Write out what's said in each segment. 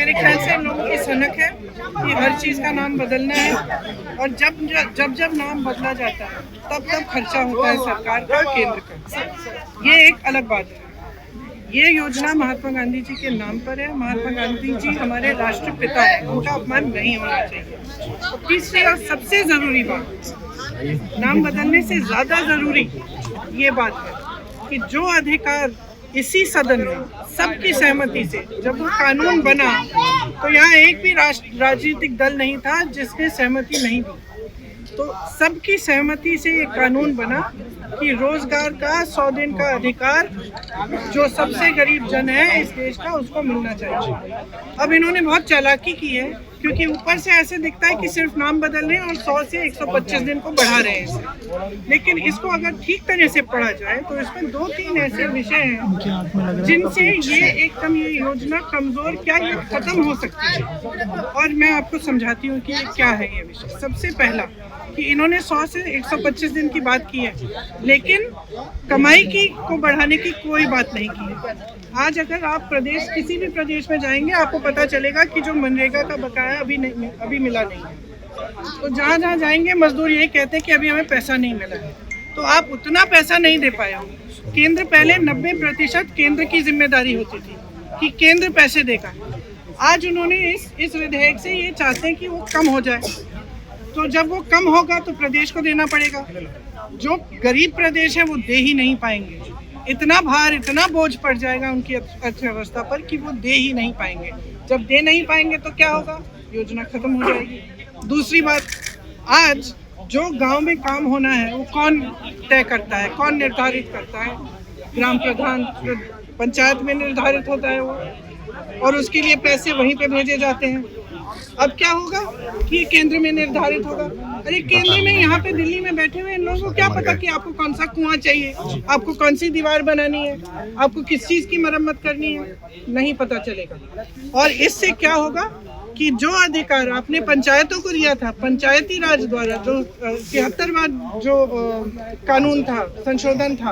मेरे ख्याल से इन लोगों की सनक है कि हर चीज़ का नाम बदलना है, और जब नाम बदला जाता है तब खर्चा होता है सरकार का, केंद्र का। ये एक अलग बात है। ये योजना महात्मा गांधी जी के नाम पर है। महात्मा गांधी जी हमारे राष्ट्रपिता हैं, उनका अपमान नहीं होना चाहिए। तीसरी और सबसे ज़रूरी बात, नाम बदलने से ज़्यादा ज़रूरी ये बात है कि जो अधिकार इसी सदन में सबकी सहमति से जब वो कानून बना, तो यहाँ एक भी राजनीतिक दल नहीं था जिसने सहमति नहीं दी। तो सबकी सहमति से ये कानून बना कि रोजगार का 100 दिन का अधिकार जो सबसे गरीब जन है इस देश का, उसको मिलना चाहिए। अब इन्होंने बहुत चालाकी की है, क्योंकि ऊपर से ऐसे दिखता है कि सिर्फ नाम बदल रहे हैं और 100 से 125 दिन को बढ़ा रहे हैं इसे। लेकिन इसको अगर ठीक तरह से पढ़ा जाए तो इसमें 2-3 ऐसे विषय हैं जिनसे ये एकदम ये योजना कमजोर, क्या ये खत्म हो सकती है। और मैं आपको समझाती हूँ कि ये क्या है ये विषय। सबसे पहला कि इन्होंने 100 से 125 दिन की बात की है, लेकिन कमाई को बढ़ाने की कोई बात नहीं की है। आज अगर आप किसी भी प्रदेश में जाएंगे, आपको पता चलेगा कि जो मनरेगा का बकाया अभी मिला नहीं है। तो जहाँ जाएंगे मजदूर यही कहते हैं कि अभी हमें पैसा नहीं मिला है। तो आप उतना पैसा नहीं दे पाए हो। केंद्र पहले 90% केंद्र की जिम्मेदारी होती थी कि केंद्र पैसे देगा। आज उन्होंने इस विधेयक से ये चाहते हैं कि वो कम हो जाए। तो जब वो कम होगा तो प्रदेश को देना पड़ेगा। जो गरीब प्रदेश है वो दे ही नहीं पाएंगे। इतना भार, इतना बोझ पड़ जाएगा उनकी अर्थव्यवस्था पर कि वो दे ही नहीं पाएंगे। जब दे नहीं पाएंगे तो क्या होगा? योजना खत्म हो जाएगी। दूसरी बात, आज जो गांव में काम होना है वो कौन तय करता है, कौन निर्धारित करता है? ग्राम प्रधान, पंचायत में निर्धारित होता है वो, और उसके लिए पैसे वहीं पे भेजे जाते हैं। अब क्या होगा कि केंद्र में निर्धारित होगा। अरे केंद्र में यहाँ पे दिल्ली में बैठे हुए इन लोगों को क्या पता कि आपको कौन सा कुआं चाहिए, आपको कौन सी दीवार बनानी है, आपको किस चीज़ की मरम्मत करनी है, नहीं पता चलेगा। और इससे क्या होगा कि जो अधिकार आपने पंचायतों को दिया था, पंचायती राज द्वारा जो 73वां जो कानून था, संशोधन था,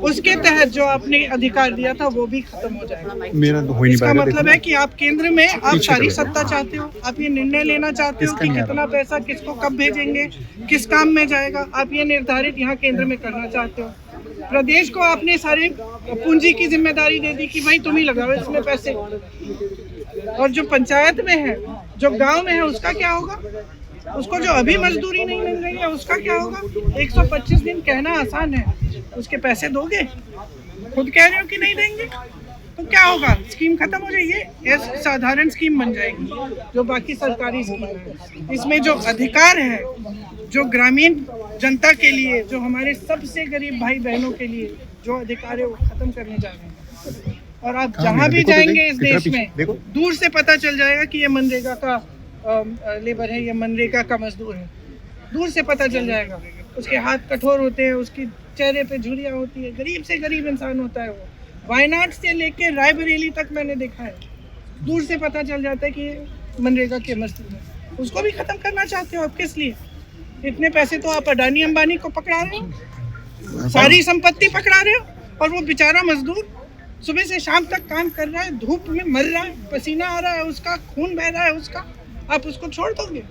उसके तहत जो आपने अधिकार दिया था वो भी खत्म हो जाएगा। इसका मतलब है कि आप केंद्र में आप सारी सत्ता चाहते हो, आप ये निर्णय लेना चाहते हो कि कितना पैसा किसको कब भेजेंगे, किस काम में जाएगा, आप ये निर्धारित यहाँ केंद्र में करना चाहते हो। प्रदेश को आपने सारे पूंजी की जिम्मेदारी दे दी कि भाई तुम ही लगाओ इसमें पैसे। और जो पंचायत में है, जो गांव में है, उसका क्या होगा? उसको जो अभी मजदूरी नहीं मिल रही है उसका क्या होगा? 125 दिन कहना आसान है, उसके पैसे दोगे? खुद कह रहे हो कि नहीं देंगे, तो क्या होगा? स्कीम खत्म हो जाएगी, एक साधारण स्कीम बन जाएगी जो बाकी सरकारी स्कीम है। इसमें जो अधिकार है, जो ग्रामीण जनता के लिए, जो हमारे सबसे गरीब भाई बहनों के लिए जो अधिकार है वो खत्म करने जा रहे हैं। और आप जहाँ भी जाएंगे इस देश में, दूर से पता चल जाएगा कि ये मनरेगा का लेबर है, ये मनरेगा का मजदूर है। दूर से पता चल जाएगा। उसके हाथ कठोर होते हैं, उसकी चेहरे पे झुर्रियाँ होती है, गरीब से गरीब इंसान होता है वो। वायनाड से लेके रायबरेली तक मैंने देखा है, दूर से पता चल जाता है कि ये मनरेगा के मजदूर है। उसको भी खत्म करना चाहते हो आप? किस लिए? इतने पैसे तो आप अडानी अंबानी को पकड़ा रहे हो, सारी संपत्ति पकड़ा रहे हो, और वो बेचारा मजदूर सुबह से शाम तक काम कर रहा है, धूप में मर रहा है, पसीना आ रहा है उसका, खून बह रहा है उसका, आप उसको छोड़ दोगे?